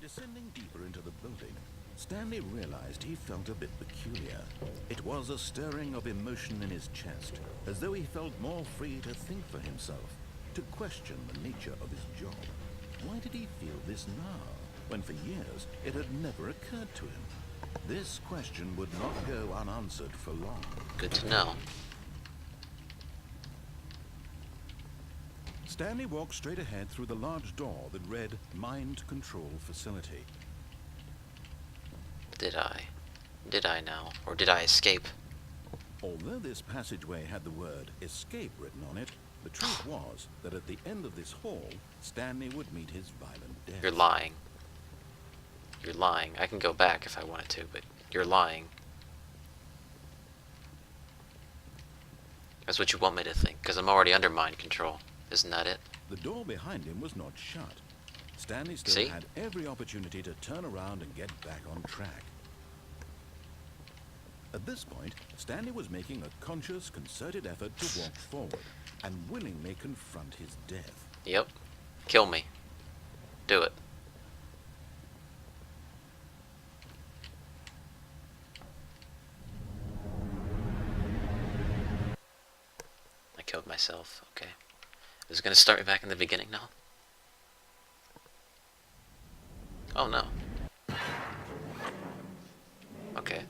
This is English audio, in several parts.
Descending deeper into the building, Stanley realized he felt a bit peculiar. It was a stirring of emotion in his chest, as though he felt more free to think for himself, to question the nature of his job. Why did he feel this now, when for years it had never occurred to him? This question would not go unanswered for long. Good to know. Stanley walked straight ahead through the large door that read Mind Control Facility. Did I? Did I now? Or did I escape? Although this passageway had the word escape written on it, the truth was that at the end of this hall, Stanley would meet his violent death. You're lying. You're lying. I can go back if I wanted to, but you're lying. That's what you want me to think, because I'm already under mind control. Isn't that it? The door behind him was not shut. Stanley still See? had every opportunity to turn around and get back on track. At this point, Stanley was making a conscious, concerted effort to walk forward and willingly confront his death. Yep. Kill me. Do it. I killed myself. Okay. Is it going to start me back in the beginning now? Oh no. Okay.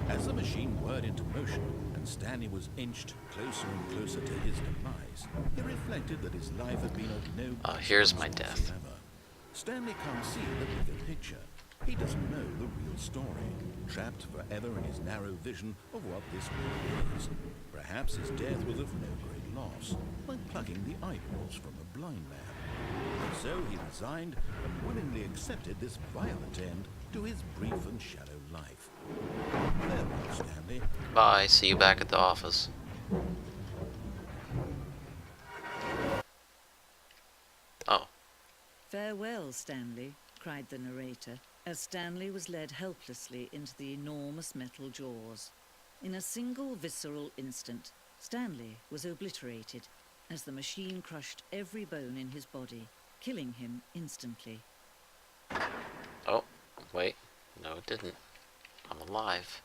As the machine whirred into motion and Stanley was inched closer and closer to his demise, he reflected that his life had been of no Here's my consequence death. whatsoever. Stanley can't see the bigger picture. He doesn't know the real story, trapped forever in his narrow vision of what this world is. Perhaps his death was of no great loss, like plucking the eyeballs from a blind man. And so he resigned and willingly accepted this violent end to his brief and shallow life. Farewell, Stanley. Bye. See you back at the office. Oh. "Farewell, Stanley," cried the narrator, as Stanley was led helplessly into the enormous metal jaws. In a single visceral instant, Stanley was obliterated as the machine crushed every bone in his body, killing him instantly. Oh. Wait. No, it didn't. I'm alive.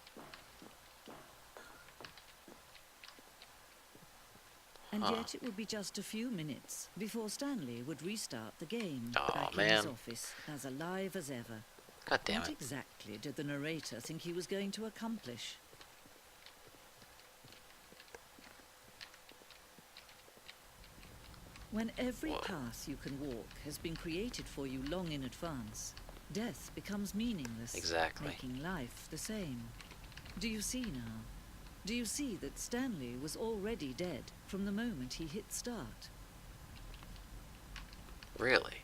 And yet it would be just a few minutes before Stanley would restart the game, Aw, back in his man. office, as alive as ever. God damn What it. exactly did the narrator think he was going to accomplish? When every Whoa. path you can walk has been created for you long in advance, death becomes meaningless, Exactly. making life the same. Do you see now? Do you see that Stanley was already dead from the moment he hit start? Really?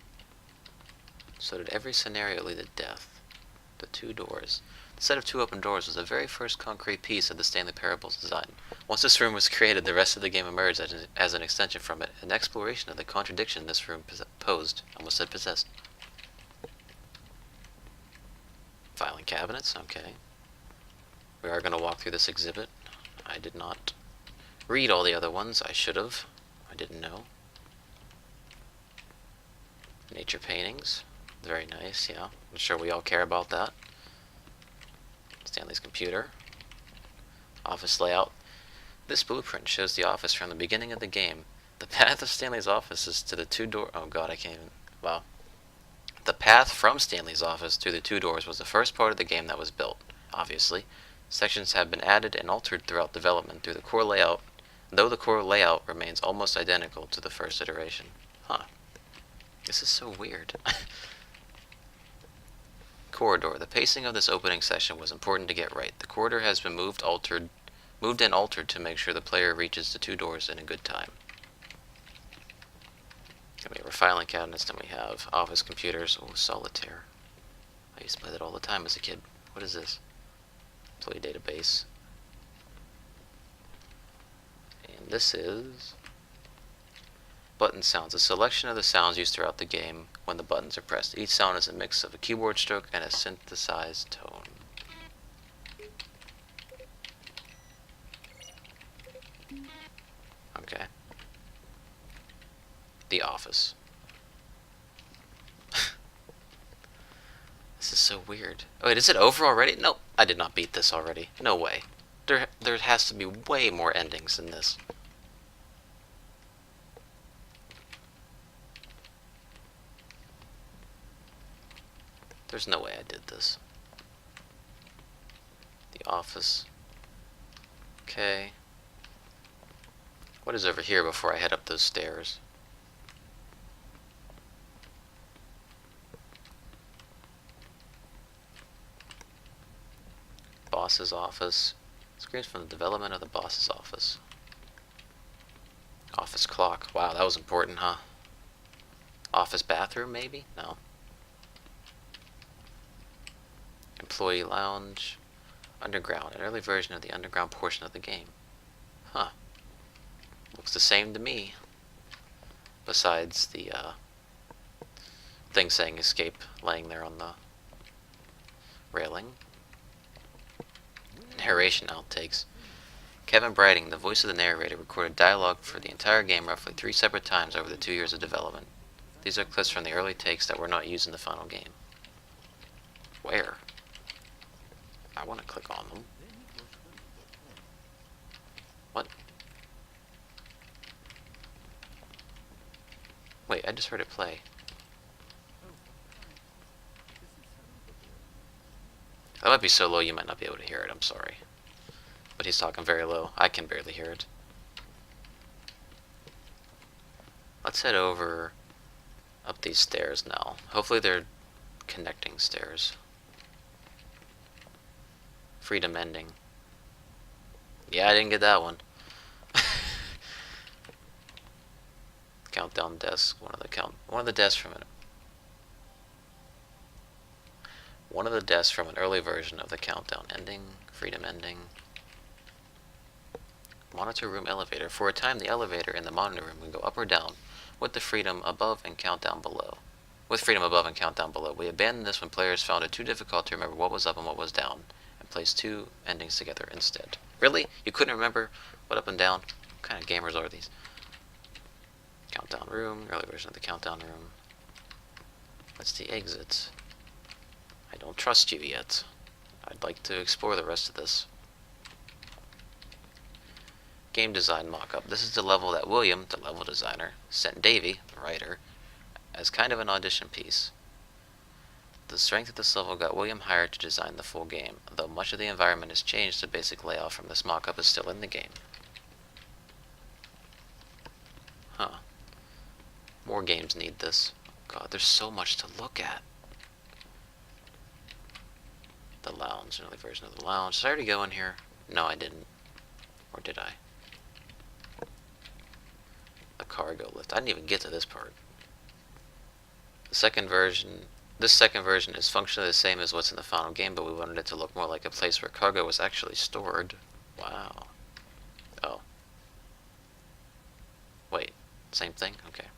So did every scenario lead to death? The two doors. The set of two open doors was the very first concrete piece of the Stanley Parable's design. Once this room was created, the rest of the game emerged as an extension from it, an exploration of the contradiction this room posed. Almost said possessed. Filing cabinets, okay. We are going to walk through this exhibit. I did not read all the other ones. I should have. I didn't know. Nature paintings. Very nice, yeah. I'm sure we all care about that. Stanley's computer. Office layout. This blueprint shows the office from the beginning of the game. The path of Stanley's office is to the two door. Oh god, I can't even. Wow. The path from Stanley's office to the two doors was the first part of the game that was built, obviously. Sections have been added and altered throughout development through the core layout, though the core layout remains almost identical to the first iteration. Huh. This is so weird. Corridor. The pacing of this opening session was important to get right. The corridor has been moved and altered to make sure the player reaches the two doors in a good time. We have filing cabinets, then we have office computers. Oh, solitaire. I used to play that all the time as a kid. What is this? Employee database. And this is button sounds. A selection of the sounds used throughout the game when the buttons are pressed. Each sound is a mix of a keyboard stroke and a synthesized tone. Okay. The office. This is so weird. Oh, wait, is it over already? Nope, I did not beat this already. No way. There has to be way more endings than this. There's no way I did this. The office. Okay. What is over here before I head up those stairs? Boss's office. Screens from the development of the boss's office. Office clock. Wow, that was important, huh? Office bathroom, maybe? No. Employee lounge. Underground. An early version of the underground portion of the game. Huh. Looks the same to me. Besides the thing saying escape laying there on the railing. Narration outtakes. Kevin Briding, the voice of the narrator, recorded dialogue for the entire game roughly 3 separate times over the 2 years of development. These are clips from the early takes that were not used in the final game. Where? I want to click on them. What? Wait, I just heard it play. That might be so low you might not be able to hear it, I'm sorry. But he's talking very low. I can barely hear it. Let's head over up these stairs now. Hopefully they're connecting stairs. Freedom ending. Yeah, I didn't get that one. Countdown desk. One of the desks from an early version of the countdown ending. Freedom ending. Monitor room elevator. For a time, the elevator in the monitor room can go up or down with the freedom above and countdown below. We abandoned this when players found it too difficult to remember what was up and what was down, and placed 2 endings together instead. Really? You couldn't remember what up and down? What kind of gamers are these? Countdown room. Early version of the countdown room. That's the exit. I don't trust you yet. I'd like to explore the rest of this. Game design mock-up. This is the level that William, the level designer, sent Davey, the writer, as kind of an audition piece. The strength of this level got William hired to design the full game, though much of the environment has changed. The basic layout from this mock-up is still in the game. Huh. More games need this. God, there's so much to look at. The lounge, an early version of the lounge. Did I already go in here? No, I didn't. Or did I? The cargo lift. I didn't even get to this part. This second version is functionally the same as what's in the final game, but we wanted it to look more like a place where cargo was actually stored. Wow. Oh. Wait. Same thing? Okay.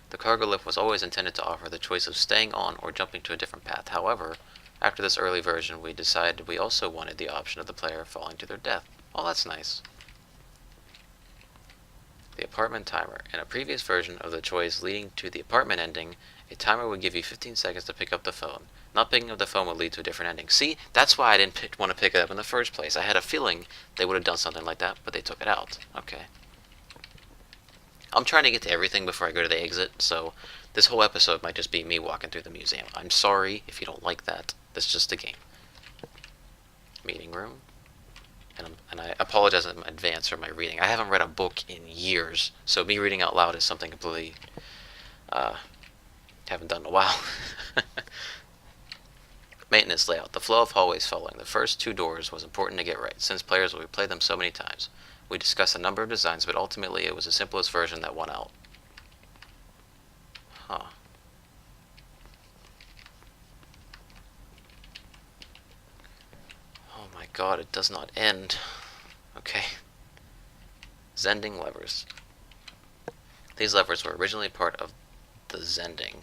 The cargo lift was always intended to offer the choice of staying on or jumping to a different path. However, after this early version, we decided we also wanted the option of the player falling to their death. Oh, that's nice. The apartment timer. In a previous version of the choice leading to the apartment ending, a timer would give you 15 seconds to pick up the phone. Not picking up the phone would lead to a different ending. See, that's why I didn't want to pick it up in the first place. I had a feeling they would have done something like that, but they took it out. Okay. I'm trying to get to everything before I go to the exit, so this whole episode might just be me walking through the museum. I'm sorry if you don't like that. That's just a game. Meeting room. And I apologize in advance for my reading. I haven't read a book in years, so me reading out loud is something completely haven't done in a while. Maintenance layout. The flow of hallways following the first 2 doors was important to get right, since players will replay them so many times. We discussed a number of designs, but ultimately it was the simplest version that won out. Huh. Oh my god, it does not end. Okay. Zending levers. These levers were originally part of the Zending.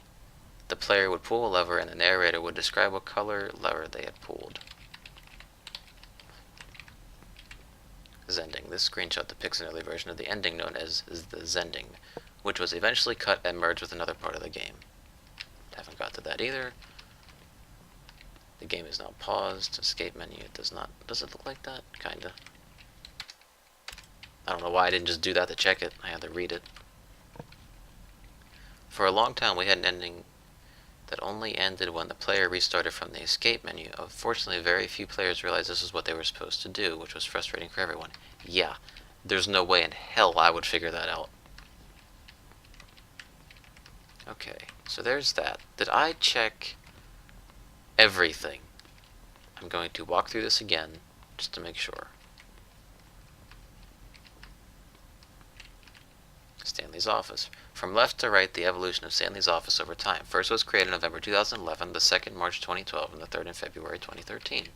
The player would pull a lever and the narrator would describe what color lever they had pulled. Zending. This screenshot depicts an early version of the ending known as the Zending, which was eventually cut and merged with another part of the game. Haven't got to that either. The game is now paused. Escape menu. It does not. Does it look like that? Kinda. I don't know why I didn't just do that to check it. I had to read it. For a long time, we had an ending that only ended when the player restarted from the escape menu. Unfortunately, very few players realized this is what they were supposed to do, which was frustrating for everyone. Yeah, there's no way in hell I would figure that out. Okay, so there's that. Did I check everything? I'm going to walk through this again, just to make sure. Stanley's office. From left to right, the evolution of Stanley's office over time. First was created in November 2011, the second March 2012, and the third in February 2013.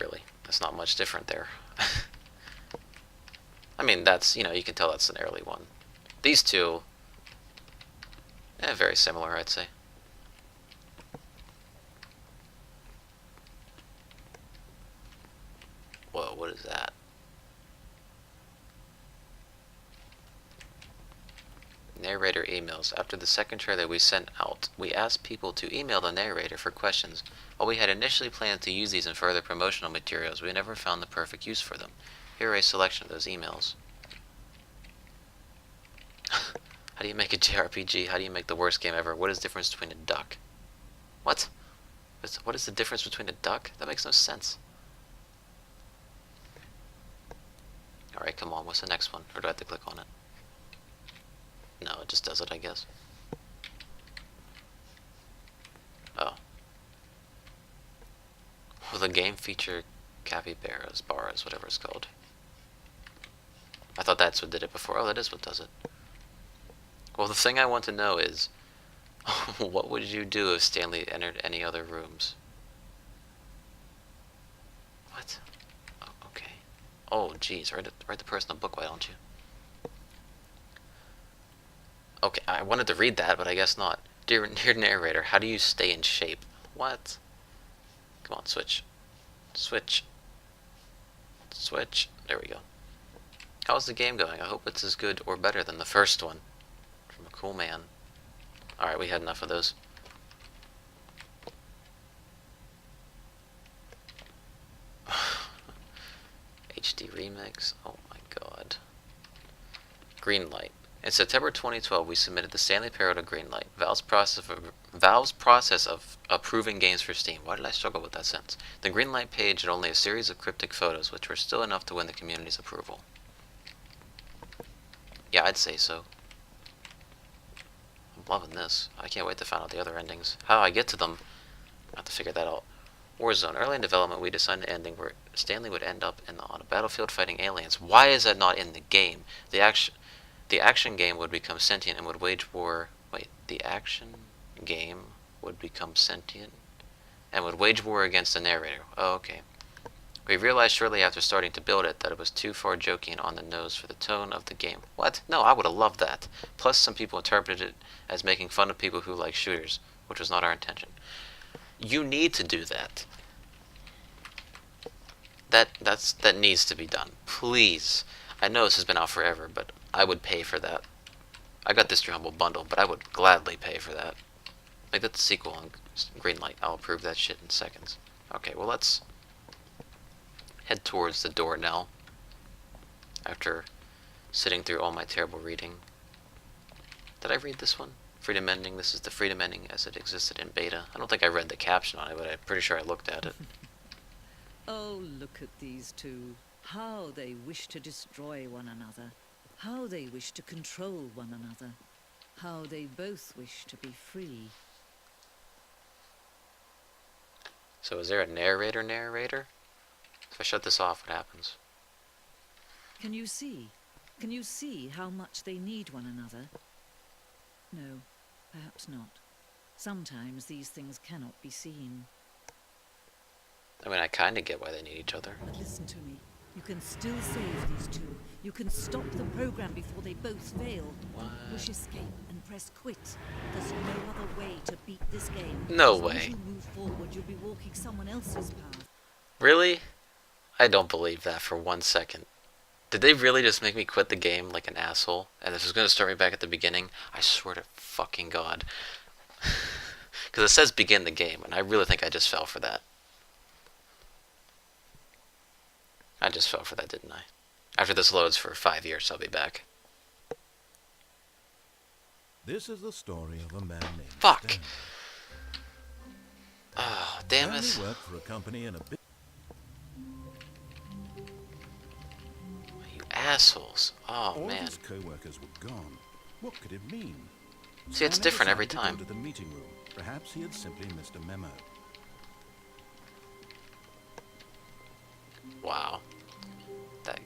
Really, that's not much different there. I mean, that's, you can tell that's an early one. These two, very similar, I'd say. Whoa, what is that? Narrator emails. After the second trailer we sent out, we asked people to email the narrator for questions. While we had initially planned to use these in further promotional materials, we never found the perfect use for them. Here are a selection of those emails. How do you make a JRPG? How do you make the worst game ever? What is the difference between a duck? What? What is the difference between a duck? That makes no sense. Alright, come on, what's the next one? Or do I have to click on it? No, it just does it, I guess. Oh. Will the game feature capybaras, bars, whatever it's called? I thought that's what did it before. Oh, that is what does it. Well, the thing I want to know is, what would you do if Stanley entered any other rooms? What? Oh, okay. Oh, geez, write the personal book, why don't you? Okay, I wanted to read that, but I guess not. Dear narrator, how do you stay in shape? What? Come on, switch. Switch. Switch. There we go. How's the game going? I hope it's as good or better than the first one. From a cool man. Alright, we had enough of those. HD remix. Oh my god. Green light. In September 2012, we submitted the Stanley Parrot of Greenlight, Valve's process of approving games for Steam. Why did I struggle with that sentence? The Greenlight page had only a series of cryptic photos, which were still enough to win the community's approval. Yeah, I'd say so. I'm loving this. I can't wait to find out the other endings. How I get to them, I have to figure that out. Warzone. Early in development, we designed an ending where Stanley would end up on a battlefield fighting aliens. Why is that not in the game? The action game would become sentient and would wage war. Wait, the action game would become sentient and would wage war against the narrator. Oh, okay. We realized shortly after starting to build it that it was too far joking on the nose for the tone of the game. What? No, I would have loved that. Plus, some people interpreted it as making fun of people who like shooters, which was not our intention. You need to do that. That needs to be done. Please. I know this has been out forever, but I would pay for that. I got this through Humble Bundle, but I would gladly pay for that. Make that the sequel on Greenlight. I'll approve that shit in seconds. Okay, well let's head towards the door now. After sitting through all my terrible reading. Did I read this one? Freedom Ending. This is the Freedom Ending as it existed in beta. I don't think I read the caption on it, but I'm pretty sure I looked at it. Oh, look at these two. How they wish to destroy one another. How they wish to control one another. How they both wish to be free. So is there a narrator? If I shut this off, what happens? Can you see? Can you see how much they need one another? No, perhaps not. Sometimes these things cannot be seen. I mean, I kind of get why they need each other. But listen to me. You can still save these two. You can stop the program before they both fail. What? Push escape and press quit. There's no other way to beat this game. No As long way. as you move forward, you'll be walking someone else's path. Really? I don't believe that for 1 second. Did they really just make me quit the game like an asshole? And this is going to start me back at the beginning? I swear to fucking God. Because it says begin the game, and I really think I just fell for that. I just fell for that, didn't I? After this loads for 5 years, I'll be back. This is the story of a man named Fuck! Stanley. Oh, damn it. Stanley worked for a company in a big... You assholes. Oh, All man. of his co-workers were gone. What could it mean? See, it's Stanley different every decided to time. go to the meeting room. Perhaps he had simply missed a memo. Wow. That,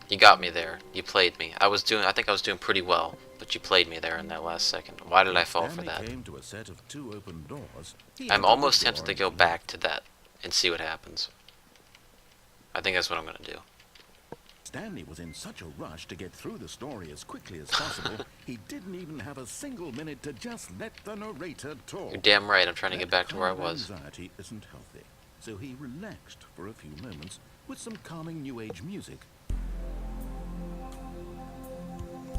you got me there. You played me. I think I was doing pretty well, but you played me there in that last second. Why did I fall for that? Came to a set of 2 open doors. I'm almost tempted to go back to that and see what happens. I think that's what I'm gonna do. Stanley was in such a rush to get through the story as quickly as possible, he didn't even have a single minute to just let the narrator talk. You're damn right, I'm trying to get back to where I That kind of was. Anxiety isn't healthy, so he relaxed for a few moments with some calming new age music.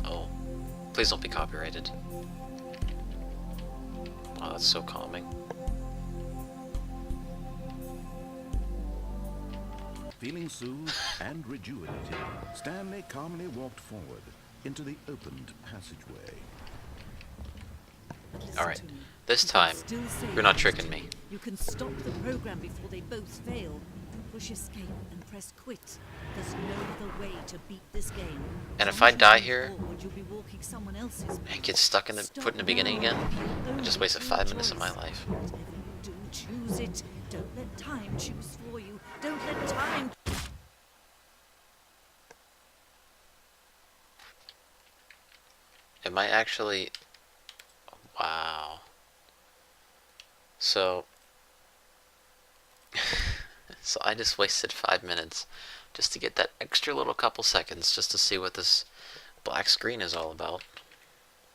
Oh. Please don't be copyrighted. Oh, that's so calming. Feeling soothed and rejuvenated, Stanley calmly walked forward into the opened passageway. Alright, this time, you're not tricking me. You can stop the program before they both fail. Push escape and press quit. There's no other way to beat this game. And if I die here, Forward, you'll be walking someone else's and get stuck in the foot in the beginning again, I just wasted 5 minutes of my life. Whatever you do, choose it. Don't let time choose for you. Don't let time. Am I actually... Wow. So... so I just wasted 5 minutes just to get that extra little couple seconds just to see what this black screen is all about.